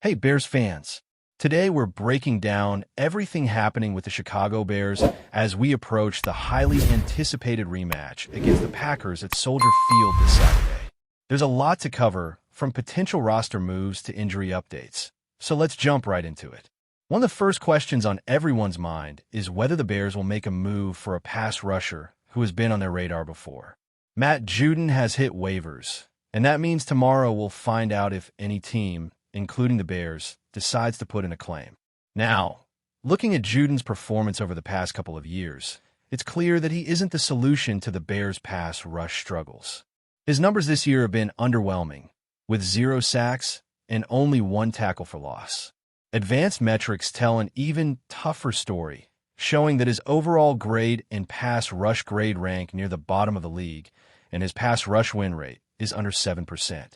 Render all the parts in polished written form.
Hey, Bears fans. Today we're breaking down everything happening with the Chicago Bears as we approach the highly anticipated rematch against the Packers at Soldier Field this Saturday. There's a lot to cover, from potential roster moves to injury updates. So let's jump right into it. One of the first questions on everyone's mind is whether the Bears will make a move for a pass rusher who has been on their radar before. Matt Judon has hit waivers, and that means tomorrow we'll find out if any team, including the Bears, decides to put in a claim. Now, looking at Judon's performance over the past couple of years, it's clear that he isn't the solution to the Bears' pass rush struggles. His numbers this year have been underwhelming, with 0 sacks and only 1 tackle for loss. Advanced metrics tell an even tougher story, showing that his overall grade and pass rush grade rank near the bottom of the league, and his pass rush win rate is under 7%.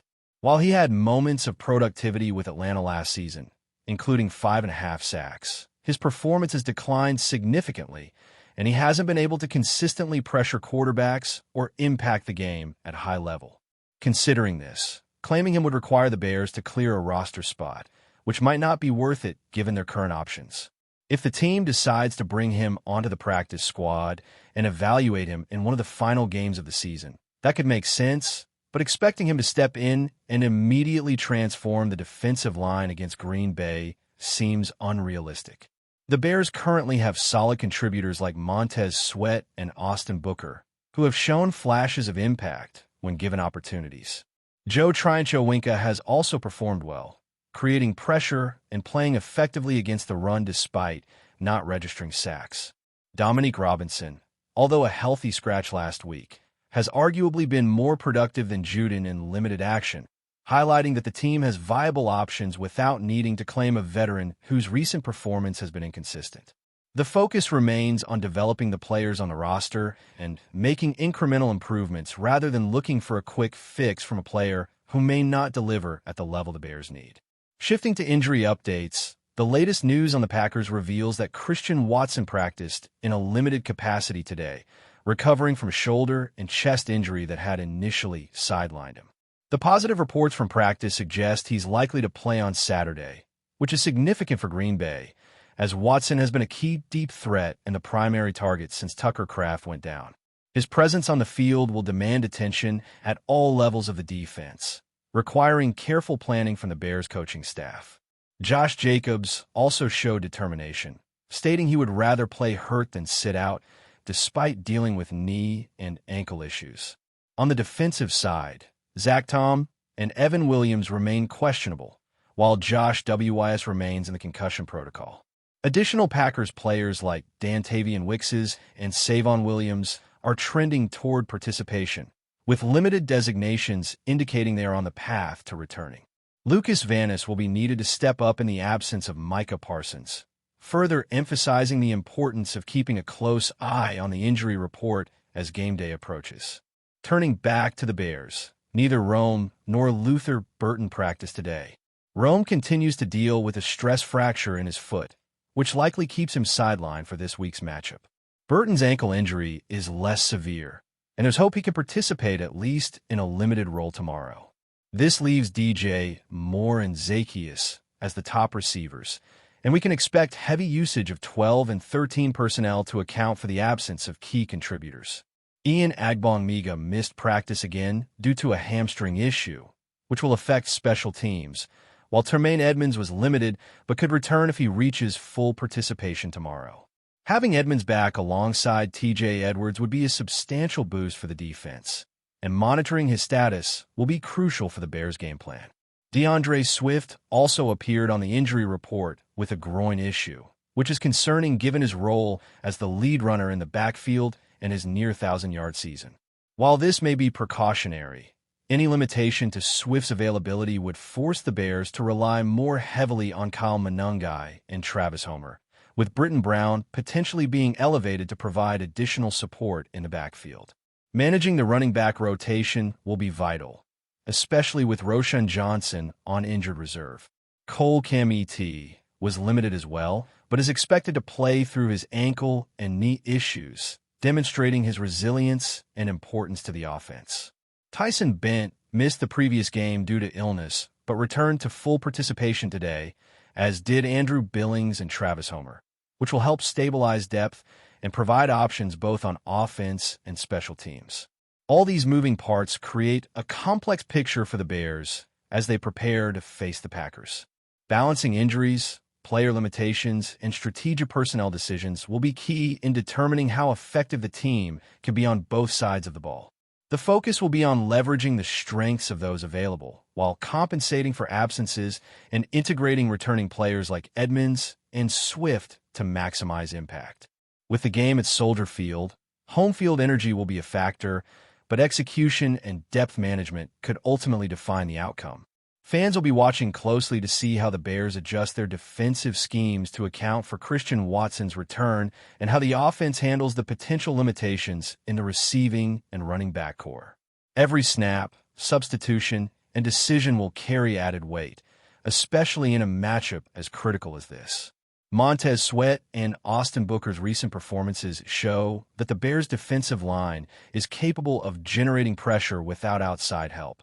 While he had moments of productivity with Atlanta last season, including 5.5 sacks, his performance has declined significantly, and he hasn't been able to consistently pressure quarterbacks or impact the game at a high level. Considering this, claiming him would require the Bears to clear a roster spot, which might not be worth it given their current options. If the team decides to bring him onto the practice squad and evaluate him in one of the final games of the season, that could make sense, but expecting him to step in and immediately transform the defensive line against Green Bay seems unrealistic. The Bears currently have solid contributors like Montez Sweat and Austin Booker, who have shown flashes of impact when given opportunities. Joe Tryon-Shoyinka has also performed well, creating pressure and playing effectively against the run despite not registering sacks. Dominique Robinson, although a healthy scratch last week, has arguably been more productive than Judon in limited action, highlighting that the team has viable options without needing to claim a veteran whose recent performance has been inconsistent. The focus remains on developing the players on the roster and making incremental improvements rather than looking for a quick fix from a player who may not deliver at the level the Bears need. Shifting to injury updates, the latest news on the Packers reveals that Christian Watson practiced in a limited capacity today, recovering from a shoulder and chest injury that had initially sidelined him. The positive reports from practice suggest he's likely to play on Saturday, which is significant for Green Bay, as Watson has been a key deep threat and the primary target since Tucker Kraft went down. His presence on the field will demand attention at all levels of the defense, requiring careful planning from the Bears coaching staff. Josh Jacobs also showed determination, stating he would rather play hurt than sit out, despite dealing with knee and ankle issues. On the defensive side, Zach Tom and Evan Williams remain questionable, while Josh Wys remains in the concussion protocol. Additional Packers players like Dantavian Wicks and Savon Williams are trending toward participation, with limited designations indicating they are on the path to returning. Lucas Vannis will be needed to step up in the absence of Micah Parsons, further emphasizing the importance of keeping a close eye on the injury report as game day approaches. Turning back to the Bears, neither Rome nor Luther Burton practiced today. Rome continues to deal with a stress fracture in his foot, which likely keeps him sidelined for this week's matchup. Burton's ankle injury is less severe, and there's hope he can participate at least in a limited role tomorrow. This leaves DJ, Moore, and Zaccheaus as the top receivers, and we can expect heavy usage of 12 and 13 personnel to account for the absence of key contributors. Ian Agbonmiga missed practice again due to a hamstring issue, which will affect special teams, while Tremaine Edmunds was limited but could return if he reaches full participation tomorrow. Having Edmunds back alongside TJ Edwards would be a substantial boost for the defense, and monitoring his status will be crucial for the Bears' game plan. DeAndre Swift also appeared on the injury report with a groin issue, which is concerning given his role as the lead runner in the backfield and his near 1,000-yard season. While this may be precautionary, any limitation to Swift's availability would force the Bears to rely more heavily on Kyle Monangai and Travis Homer, with Britton Brown potentially being elevated to provide additional support in the backfield. Managing the running back rotation will be vital, especially with Roschon Johnson on injured reserve. Cole Kmet was limited as well, but is expected to play through his ankle and knee issues, demonstrating his resilience and importance to the offense. Tyson Bent missed the previous game due to illness, but returned to full participation today, as did Andrew Billings and Travis Homer, which will help stabilize depth and provide options both on offense and special teams. All these moving parts create a complex picture for the Bears as they prepare to face the Packers. Balancing injuries, player limitations, and strategic personnel decisions will be key in determining how effective the team can be on both sides of the ball. The focus will be on leveraging the strengths of those available, while compensating for absences and integrating returning players like Edmonds and Swift to maximize impact. With the game at Soldier Field, home field energy will be a factor, but execution and depth management could ultimately define the outcome. Fans will be watching closely to see how the Bears adjust their defensive schemes to account for Christian Watson's return and how the offense handles the potential limitations in the receiving and running back core. Every snap, substitution, and decision will carry added weight, especially in a matchup as critical as this. Montez Sweat and Austin Booker's recent performances show that the Bears' defensive line is capable of generating pressure without outside help.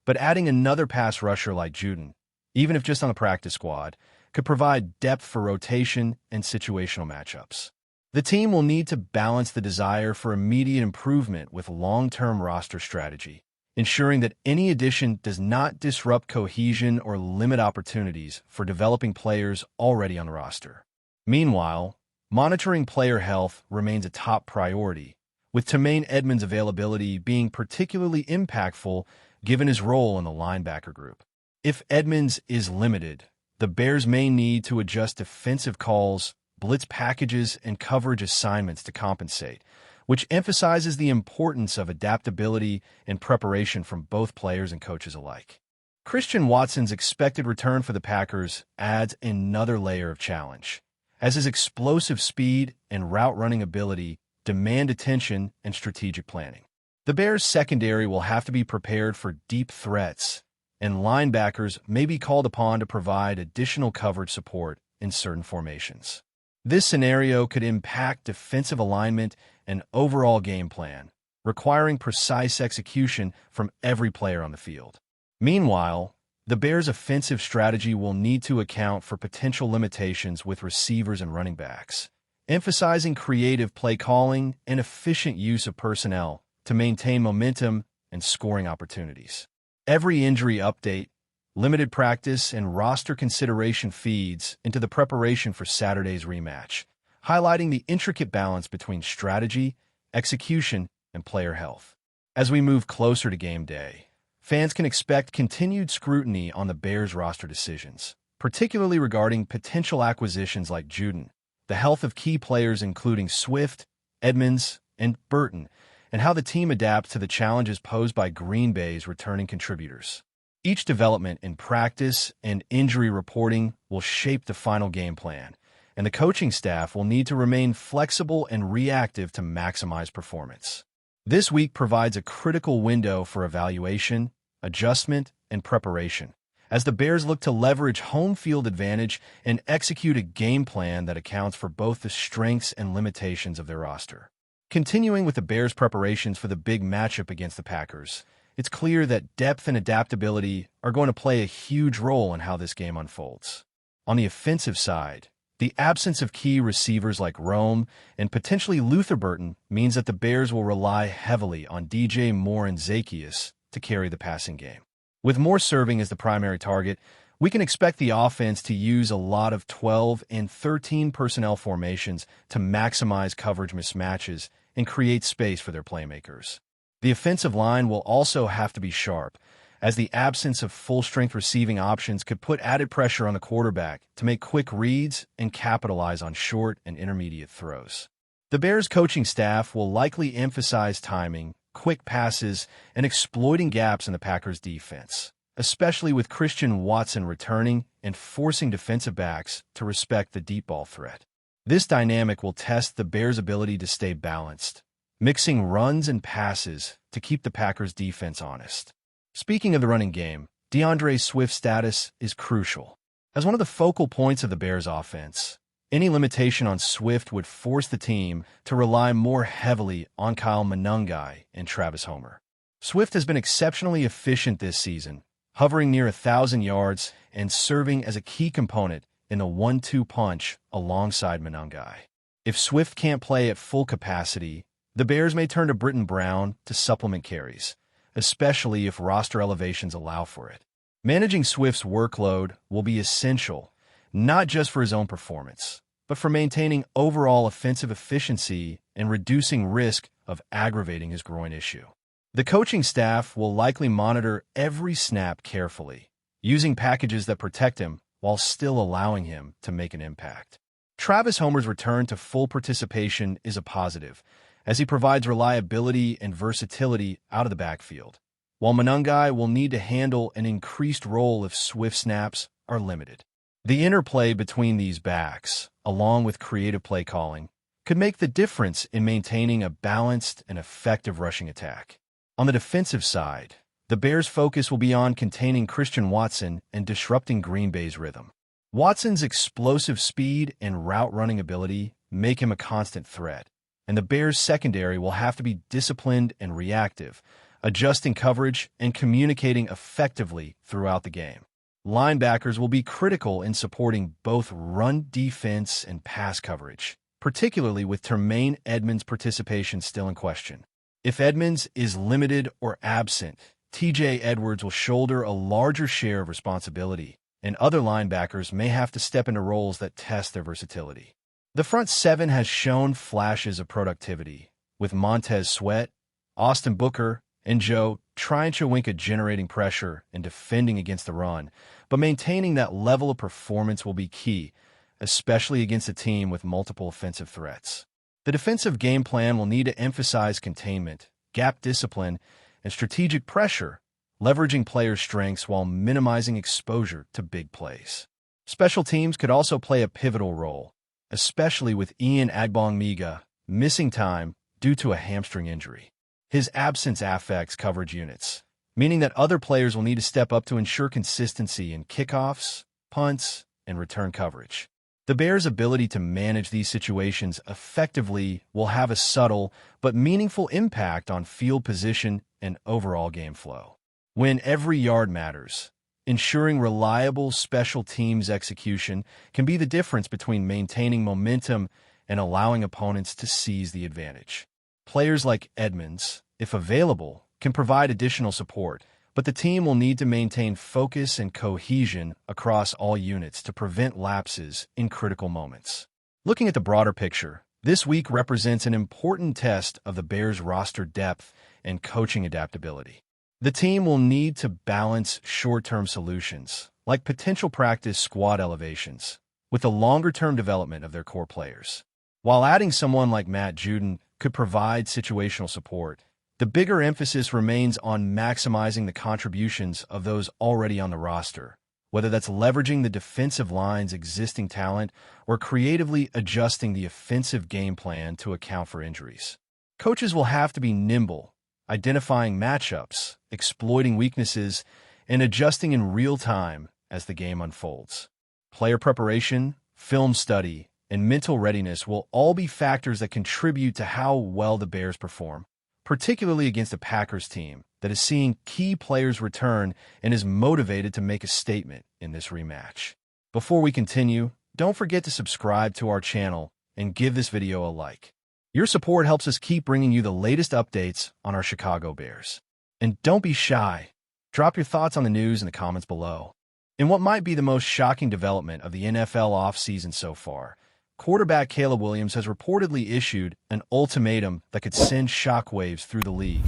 But adding another pass rusher like Juden, even if just on the practice squad, could provide depth for rotation and situational matchups. The team will need to balance the desire for immediate improvement with long-term roster strategy, ensuring that any addition does not disrupt cohesion or limit opportunities for developing players already on the roster. Meanwhile, monitoring player health remains a top priority, with Tremaine Edmonds' availability being particularly impactful given his role in the linebacker group. If Edmonds is limited, the Bears may need to adjust defensive calls, blitz packages, and coverage assignments to compensate, which emphasizes the importance of adaptability and preparation from both players and coaches alike. Christian Watson's expected return for the Packers adds another layer of challenge, as his explosive speed and route-running ability demand attention and strategic planning. The Bears' secondary will have to be prepared for deep threats, and linebackers may be called upon to provide additional coverage support in certain formations. This scenario could impact defensive alignment and overall game plan, requiring precise execution from every player on the field. Meanwhile, the Bears' offensive strategy will need to account for potential limitations with receivers and running backs, emphasizing creative play calling and efficient use of personnel to maintain momentum and scoring opportunities. Every injury update, limited practice, and roster consideration feeds into the preparation for Saturday's rematch, highlighting the intricate balance between strategy, execution, and player health. As we move closer to game day, fans can expect continued scrutiny on the Bears' roster decisions, particularly regarding potential acquisitions like Juden, the health of key players including Swift, Edmonds, and Burton, and how the team adapts to the challenges posed by Green Bay's returning contributors. Each development in practice and injury reporting will shape the final game plan, and the coaching staff will need to remain flexible and reactive to maximize performance. This week provides a critical window for evaluation, adjustment, and preparation, as the Bears look to leverage home field advantage and execute a game plan that accounts for both the strengths and limitations of their roster. Continuing with the Bears' preparations for the big matchup against the Packers, it's clear that depth and adaptability are going to play a huge role in how this game unfolds. On the offensive side, the absence of key receivers like Rome and potentially Luther Burton means that the Bears will rely heavily on DJ Moore and Zaccheaus to carry the passing game. With Moore serving as the primary target, we can expect the offense to use a lot of 12 and 13 personnel formations to maximize coverage mismatches and create space for their playmakers. The offensive line will also have to be sharp, as the absence of full-strength receiving options could put added pressure on the quarterback to make quick reads and capitalize on short and intermediate throws. The Bears' coaching staff will likely emphasize timing, quick passes, and exploiting gaps in the Packers' defense, especially with Christian Watson returning and forcing defensive backs to respect the deep ball threat. This dynamic will test the Bears' ability to stay balanced, mixing runs and passes to keep the Packers' defense honest. Speaking of the running game, DeAndre Swift's status is crucial. As one of the focal points of the Bears' offense, any limitation on Swift would force the team to rely more heavily on Kyle Monangai and Travis Homer. Swift has been exceptionally efficient this season, hovering near 1,000 yards and serving as a key component in the 1-2 punch alongside Monangai. If Swift can't play at full capacity, the Bears may turn to Britton Brown to supplement carries, especially if roster elevations allow for it. Managing Swift's workload will be essential, not just for his own performance, but for maintaining overall offensive efficiency and reducing risk of aggravating his groin issue. The coaching staff will likely monitor every snap carefully, using packages that protect him while still allowing him to make an impact. Travis Homer's return to full participation is a positive, as he provides reliability and versatility out of the backfield, while Monangai will need to handle an increased role if Swift snaps are limited. The interplay between these backs, along with creative play calling, could make the difference in maintaining a balanced and effective rushing attack. On the defensive side, the Bears' focus will be on containing Christian Watson and disrupting Green Bay's rhythm. Watson's explosive speed and route-running ability make him a constant threat, and the Bears' secondary will have to be disciplined and reactive, adjusting coverage and communicating effectively throughout the game. Linebackers will be critical in supporting both run defense and pass coverage, particularly with Tremaine Edmunds' participation still in question. If Edmunds is limited or absent, TJ Edwards will shoulder a larger share of responsibility, and other linebackers may have to step into roles that test their versatility. The front seven has shown flashes of productivity, with Montez Sweat, Austin Booker, and Joe Trynchawinka generating pressure and defending against the run, but maintaining that level of performance will be key, especially against a team with multiple offensive threats. The defensive game plan will need to emphasize containment, gap discipline, and strategic pressure, leveraging players' strengths while minimizing exposure to big plays. Special teams could also play a pivotal role, especially with Ian Agbonmiga missing time due to a hamstring injury. His absence affects coverage units, meaning that other players will need to step up to ensure consistency in kickoffs, punts, and return coverage. The Bears' ability to manage these situations effectively will have a subtle but meaningful impact on field position and overall game flow. When every yard matters, ensuring reliable special teams execution can be the difference between maintaining momentum and allowing opponents to seize the advantage. Players like Edmunds, if available, can provide additional support, but the team will need to maintain focus and cohesion across all units to prevent lapses in critical moments. Looking at the broader picture, this week represents an important test of the Bears' roster depth and coaching adaptability. The team will need to balance short-term solutions, like potential practice squad elevations, with the longer-term development of their core players. While adding someone like Matt Judon could provide situational support, the bigger emphasis remains on maximizing the contributions of those already on the roster, whether that's leveraging the defensive line's existing talent or creatively adjusting the offensive game plan to account for injuries. Coaches will have to be nimble, identifying matchups, exploiting weaknesses, and adjusting in real time as the game unfolds. Player preparation, film study, and mental readiness will all be factors that contribute to how well the Bears perform, particularly against a Packers team that is seeing key players return and is motivated to make a statement in this rematch. Before we continue, don't forget to subscribe to our channel and give this video a like. Your support helps us keep bringing you the latest updates on our Chicago Bears. And don't be shy. Drop your thoughts on the news in the comments below. In what might be the most shocking development of the NFL offseason so far, quarterback Caleb Williams has reportedly issued an ultimatum that could send shockwaves through the league.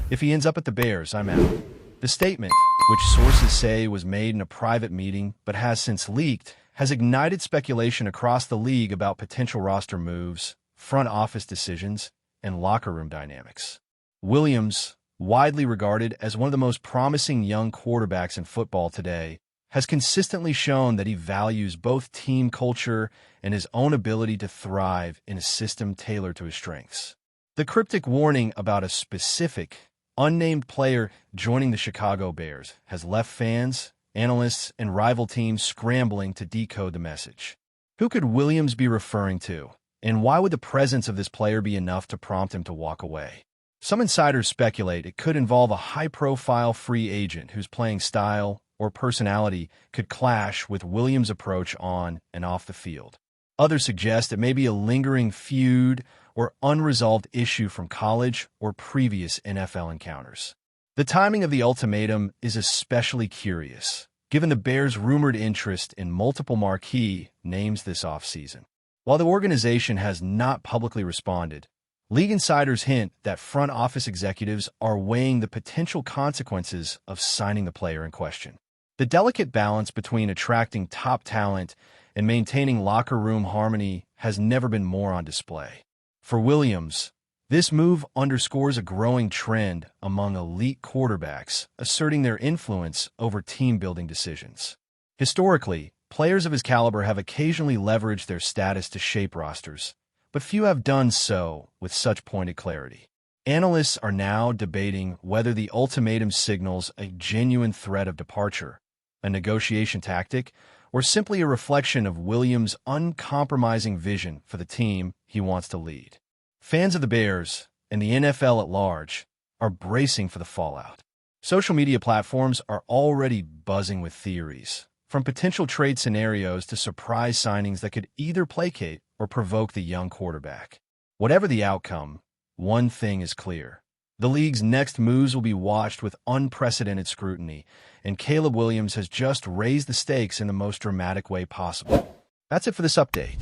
If he ends up at the Bears, I'm out. The statement, which sources say was made in a private meeting but has since leaked, has ignited speculation across the league about potential roster moves, front office decisions, and locker room dynamics. Williams, widely regarded as one of the most promising young quarterbacks in football today, has consistently shown that he values both team culture and his own ability to thrive in a system tailored to his strengths. The cryptic warning about a specific, unnamed player joining the Chicago Bears has left fans, analysts, and rival teams scrambling to decode the message. Who could Williams be referring to, and why would the presence of this player be enough to prompt him to walk away? Some insiders speculate it could involve a high-profile free agent whose playing style or personality could clash with Williams' approach on and off the field. Others suggest it may be a lingering feud or unresolved issue from college or previous NFL encounters. The timing of the ultimatum is especially curious, given the Bears' rumored interest in multiple marquee names this offseason. While the organization has not publicly responded, league insiders hint that front office executives are weighing the potential consequences of signing the player in question. The delicate balance between attracting top talent and maintaining locker room harmony has never been more on display. For Williams, this move underscores a growing trend among elite quarterbacks asserting their influence over team-building decisions. Historically, players of his caliber have occasionally leveraged their status to shape rosters, but few have done so with such pointed clarity. Analysts are now debating whether the ultimatum signals a genuine threat of departure, a negotiation tactic, or simply a reflection of Williams' uncompromising vision for the team he wants to lead. Fans of the Bears, and the NFL at large, are bracing for the fallout. Social media platforms are already buzzing with theories, from potential trade scenarios to surprise signings that could either placate or provoke the young quarterback. Whatever the outcome, one thing is clear. The league's next moves will be watched with unprecedented scrutiny, and Caleb Williams has just raised the stakes in the most dramatic way possible. That's it for this update.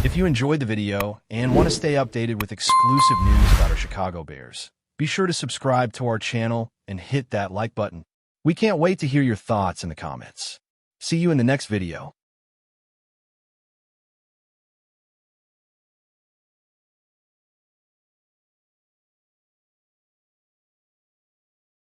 If you enjoyed the video and want to stay updated with exclusive news about our Chicago Bears, be sure to subscribe to our channel and hit that like button. We can't wait to hear your thoughts in the comments. See you in the next video.